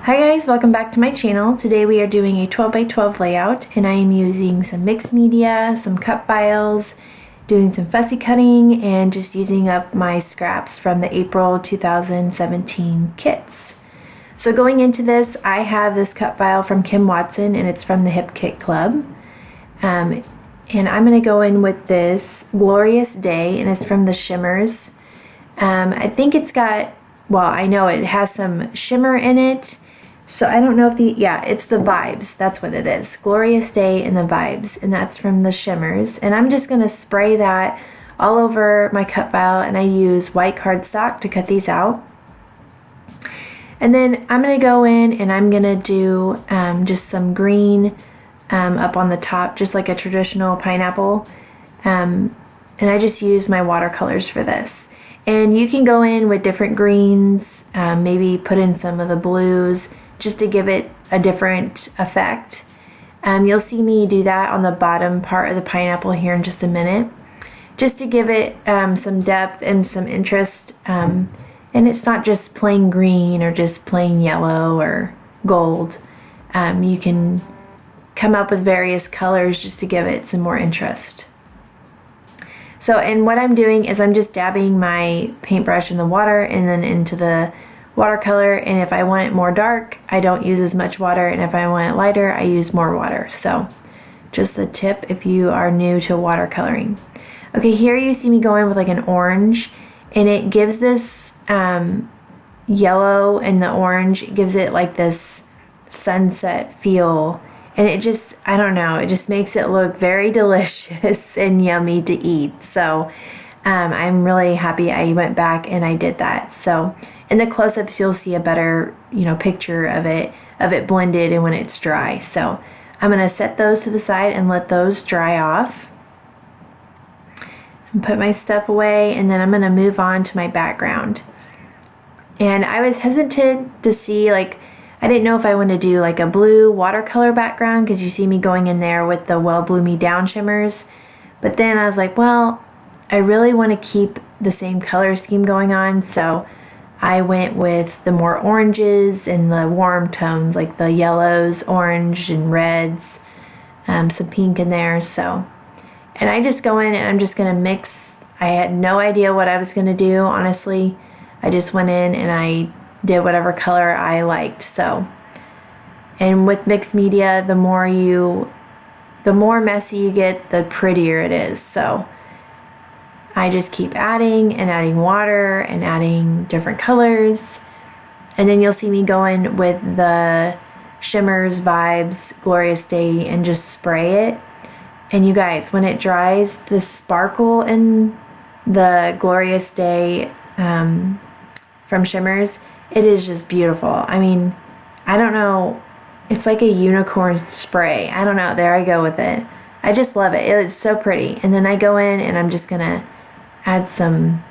Hi guys, welcome back to my channel. Today we are doing a 12 by 12 layout and I am using some mixed media, some cut files, doing some fussy cutting, and just using up my scraps from the April 2017 kits. So going into this, I have this cut file from Kim Watson and it's from the Hip Kit Club. And I'm going to go in with this Glorious Day and it's from the Shimmers. I think it's got, well, I know it has some shimmer in it. So I don't know if it's the Vibes. That's what it is. Glorious Day and the Vibes. And that's from the Shimmers. And I'm just going to spray that all over my cut file. And I use white cardstock to cut these out. And then I'm going to go in and I'm going to do just some green up on the top. Just like a traditional pineapple. And I just use my watercolors for this. And you can go in with different greens. Maybe put in some of the blues, just to give it a different effect. You'll see me do that on the bottom part of the pineapple here in just a minute, just to give it some depth and some interest. And it's not just plain green or just plain yellow or gold. You can come up with various colors just to give it some more interest. So, and what I'm doing is I'm just dabbing my paintbrush in the water and then into the watercolor, and if I want it more dark, I don't use as much water, and if I want it lighter, I use more water. So just a tip if you are new to watercoloring. Okay, here you see me going with like an orange, and it gives this yellow and the orange, it gives it like this sunset feel, and it just, I don't know, it just makes it look very delicious and yummy to eat. So I'm really happy I went back and I did that. So in the close-ups you'll see a better, picture of it blended and when it's dry. So I'm going to set those to the side and let those dry off. And put my stuff away, and then I'm going to move on to my background. And I was hesitant to see, like, I didn't know if I wanted to do like a blue watercolor background, because you see me going in there with the Well Blue Me Down shimmers. But then I was like, well, I really want to keep the same color scheme going on, so I went with the more oranges and the warm tones, like the yellows, orange, and reds, some pink in there. So, and I just go in and I'm just going to mix. I had no idea what I was going to do, honestly. I just went in and I did whatever color I liked. So, and with mixed media, the more messy you get, the prettier it is. So I just keep adding and adding water and adding different colors. And then you'll see me going with the Shimmers, Vibes, Glorious Day, and just spray it. And you guys, when it dries, the sparkle in the Glorious Day from Shimmers, it is just beautiful. I mean, I don't know, it's like a unicorn spray. I don't know, there I go with it. I just love it. It's so pretty. And then I go in and I'm just gonna add some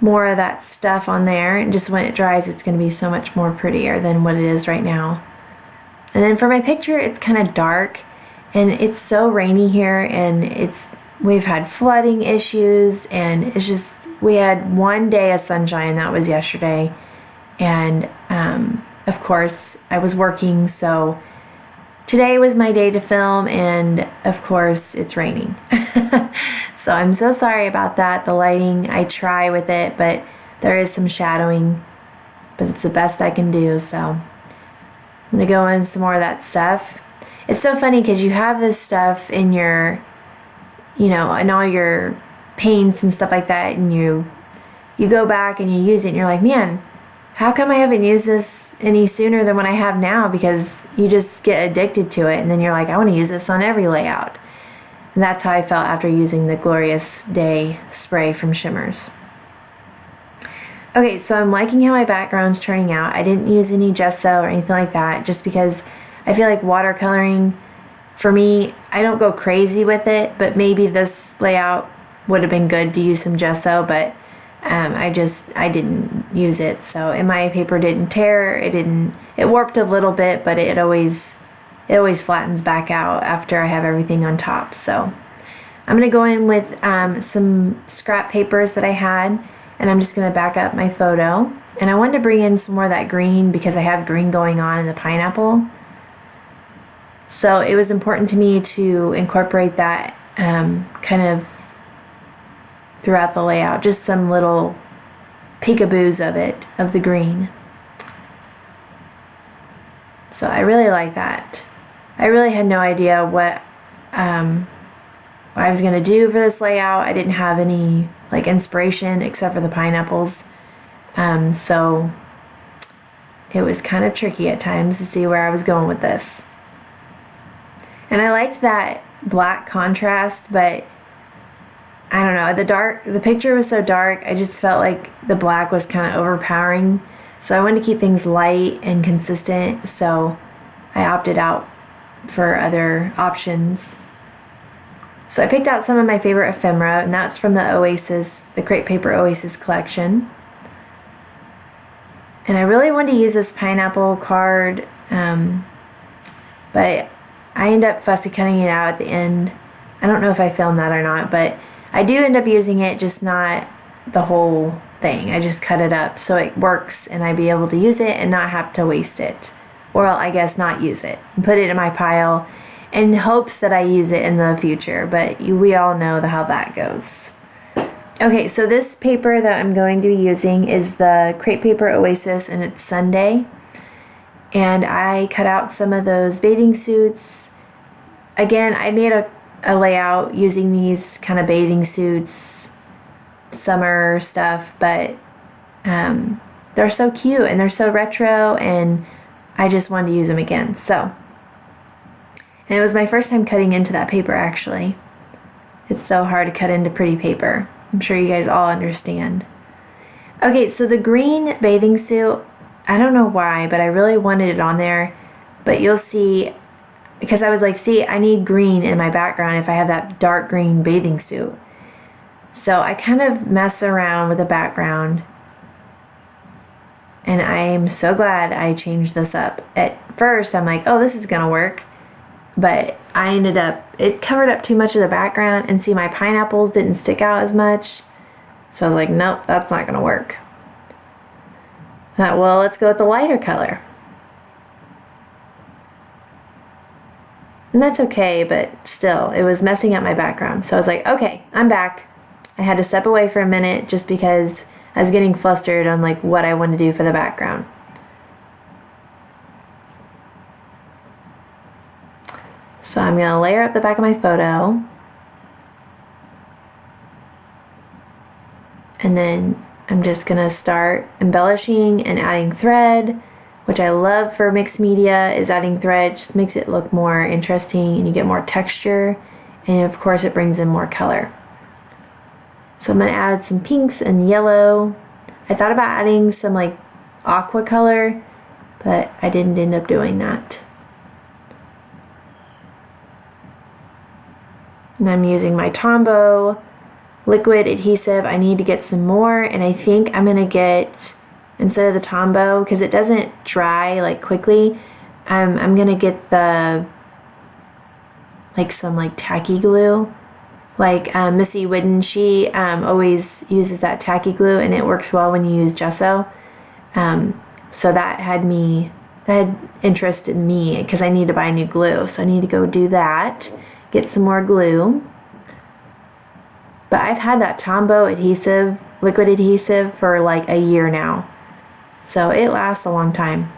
more of that stuff on there, and just when it dries it's going to be so much more prettier than what it is right now. And then for my picture, it's kind of dark and it's so rainy here, and we've had flooding issues, and it's just, we had one day of sunshine, that was yesterday, and of course I was working, so today was my day to film, and of course it's raining. So I'm so sorry about that. The lighting, I try with it, but there is some shadowing, but it's the best I can do. So I'm going to go in some more of that stuff. It's so funny because you have this stuff in your, in all your paints and stuff like that, and you go back and you use it and you're like, man, how come I haven't used this any sooner than what I have now? Because you just get addicted to it, and then you're like, I want to use this on every layout. And that's how I felt after using the Glorious Day spray from Shimmers. Okay, so I'm liking how my background's turning out. I didn't use any gesso or anything like that, just because I feel like watercoloring, for me, I don't go crazy with it, but maybe this layout would have been good to use some gesso, but I didn't use it. So, and my paper didn't tear, it warped a little bit, but it always flattens back out after I have everything on top. So I'm going to go in with some scrap papers that I had, and I'm just going to back up my photo. And I wanted to bring in some more of that green because I have green going on in the pineapple. So it was important to me to incorporate that kind of throughout the layout, just some little peekaboos of it, of the green. So I really like that. I really had no idea what I was going to do for this layout. I didn't have any like inspiration except for the pineapples. So it was kind of tricky at times to see where I was going with this. And I liked that black contrast, but I don't know, the picture was so dark, I just felt like the black was kind of overpowering. So I wanted to keep things light and consistent, so I opted out for other options. So I picked out some of my favorite ephemera, and that's from the Oasis, the Crepe Paper Oasis collection. And I really wanted to use this pineapple card, but I end up fussy cutting it out at the end. I don't know if I filmed that or not, but I do end up using it, just not the whole thing. I just cut it up so it works and I be able to use it and not have to waste it. Or I guess not use it and put it in my pile in hopes that I use it in the future, but we all know how that goes. Okay, so this paper that I'm going to be using is the Crepe Paper Oasis, and it's Sunday. And I cut out some of those bathing suits. Again, I made a layout using these kind of bathing suits, summer stuff, but they're so cute and they're so retro, and I just wanted to use them again. So, and it was my first time cutting into that paper, actually. It's so hard to cut into pretty paper. I'm sure you guys all understand. Okay, so the green bathing suit, I don't know why, but I really wanted it on there. But you'll see, because I was like, see, I need green in my background if I have that dark green bathing suit. So I kind of mess around with the background. And I'm so glad I changed this up. At first, I'm like, oh, this is going to work. But I ended up, it covered up too much of the background, and see, my pineapples didn't stick out as much. So I was like, nope, that's not going to work. I thought, well, let's go with the lighter color. And that's okay, but still, it was messing up my background. So I was like, okay, I'm back. I had to step away for a minute just because I was getting flustered on like what I wanted to do for the background. So I'm going to layer up the back of my photo. And then I'm just going to start embellishing and adding thread, which I love for mixed media, is adding thread. Just makes it look more interesting and you get more texture. And of course it brings in more color. So I'm going to add some pinks and yellow. I thought about adding some like aqua color, but I didn't end up doing that. And I'm using my Tombow liquid adhesive. I need to get some more, and I think I'm going to get, instead of the Tombow, because it doesn't dry like quickly, I'm going to get the, like some like tacky glue. Like Missy Whidden, she always uses that tacky glue, and it works well when you use gesso. So that had interested me because I need to buy new glue. So I need to go do that, get some more glue. But I've had that Tombow adhesive, liquid adhesive, for like a year now. So it lasts a long time.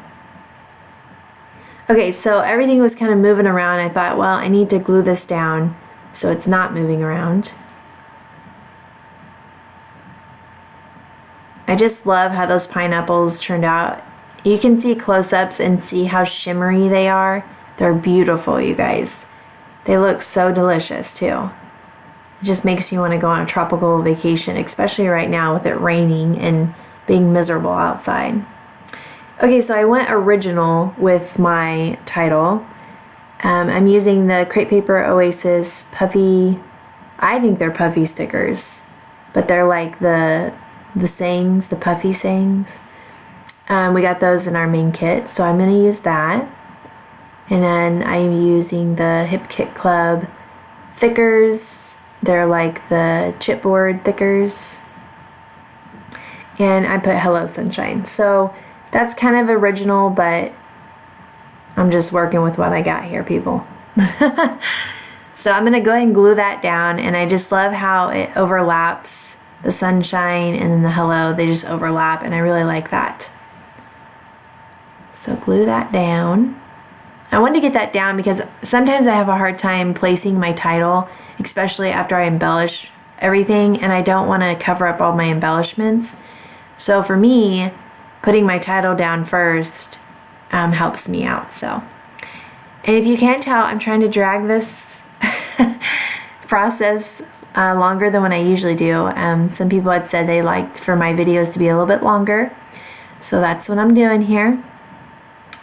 Okay, so everything was kind of moving around. I thought, well, I need to glue this down so it's not moving around. I just love how those pineapples turned out. You can see close-ups and see how shimmery they are. They're beautiful, you guys. They look so delicious too. It just makes you want to go on a tropical vacation, especially right now with it raining and being miserable outside. Okay, so I went original with my title. I'm using the Crepe Paper Oasis puffy, I think they're puffy stickers, but they're like the sayings, the puffy sayings. We got those in our main kit, so I'm going to use that. And then I'm using the Hip Kit Club thickers. They're like the chipboard thickers. and I put Hello Sunshine. So that's kind of original, but I'm just working with what I got here, people. So I'm going to go ahead and glue that down, and I just love how it overlaps. The sunshine and then the hello, they just overlap, and I really like that. So glue that down. I wanted to get that down because sometimes I have a hard time placing my title, especially after I embellish everything, and I don't want to cover up all my embellishments. So for me, putting my title down first helps me out. So, and if you can't tell, I'm trying to drag this process longer than what I usually do. Some people had said they liked for my videos to be a little bit longer, so that's what I'm doing here.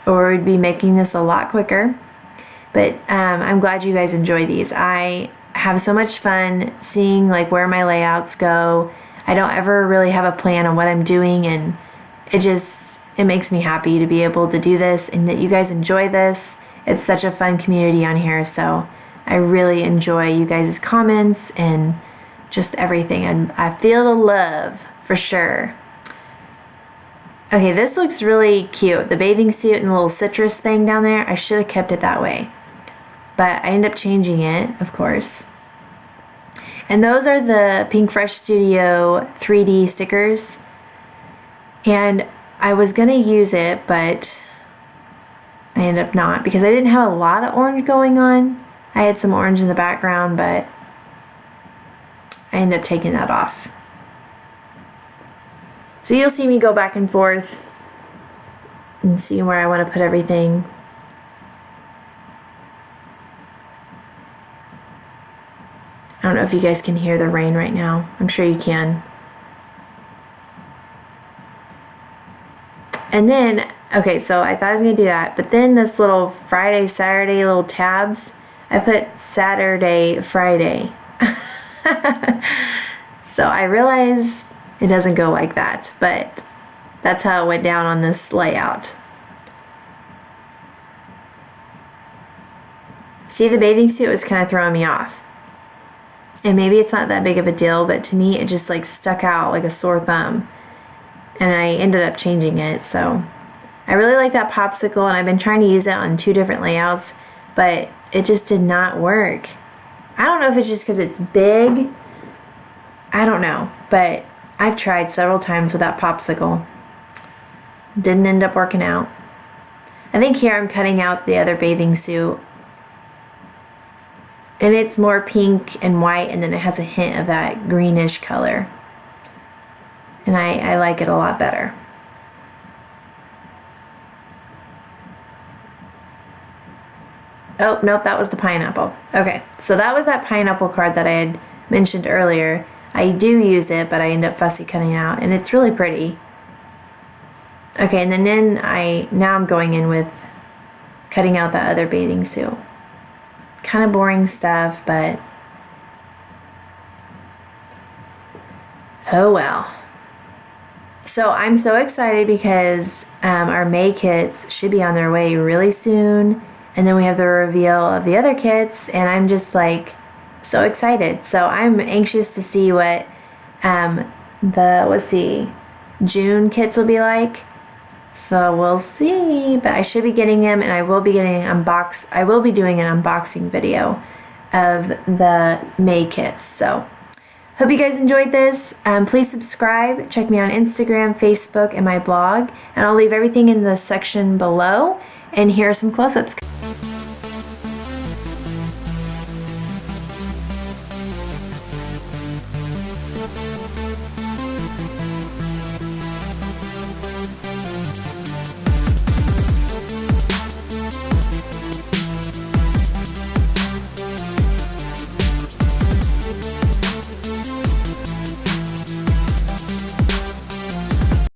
Or we'd be making this a lot quicker. But I'm glad you guys enjoy these. I have so much fun seeing like where my layouts go. I don't ever really have a plan on what I'm doing, and it makes me happy to be able to do this and that you guys enjoy this. It's such a fun community on here, so I really enjoy you guys' comments and just everything, and I feel the love for sure. Okay, this looks really cute. The bathing suit and the little citrus thing down there, I should have kept it that way, but I ended up changing it, of course. And those are the Pink Fresh Studio 3D stickers, and I was gonna use it, but I ended up not because I didn't have a lot of orange going on. I had some orange in the background, but I ended up taking that off. So you'll see me go back and forth and see where I want to put everything. I don't know if you guys can hear the rain right now. I'm sure you can. And then, okay, so I thought I was going to do that, but then this little Friday, Saturday little tabs, I put Saturday, Friday. So I realized it doesn't go like that, but that's how it went down on this layout. See, the bathing suit was kind of throwing me off. And maybe it's not that big of a deal, but to me it just like stuck out like a sore thumb. And I ended up changing it, so I really like that popsicle, and I've been trying to use it on 2 different layouts, but it just did not work. I don't know if it's just because it's big. I don't know, but I've tried several times with that popsicle. Didn't end up working out. I think here I'm cutting out the other bathing suit, and it's more pink and white, and then it has a hint of that greenish color. And I like it a lot better. Oh, nope, that was the pineapple. Okay, so that was that pineapple card that I had mentioned earlier. I do use it, but I end up fussy cutting out, and it's really pretty. Okay, and then now I'm going in with cutting out that other bathing suit. Kind of boring stuff, but oh well. So I'm so excited because our May kits should be on their way really soon, and then we have the reveal of the other kits, and I'm just like so excited. So I'm anxious to see what June kits will be like. So we'll see, but I should be getting them, and I will be doing an unboxing video of the May kits. So hope you guys enjoyed this. Please subscribe. Check me on Instagram, Facebook, and my blog. And I'll leave everything in the section below. And here are some close-ups.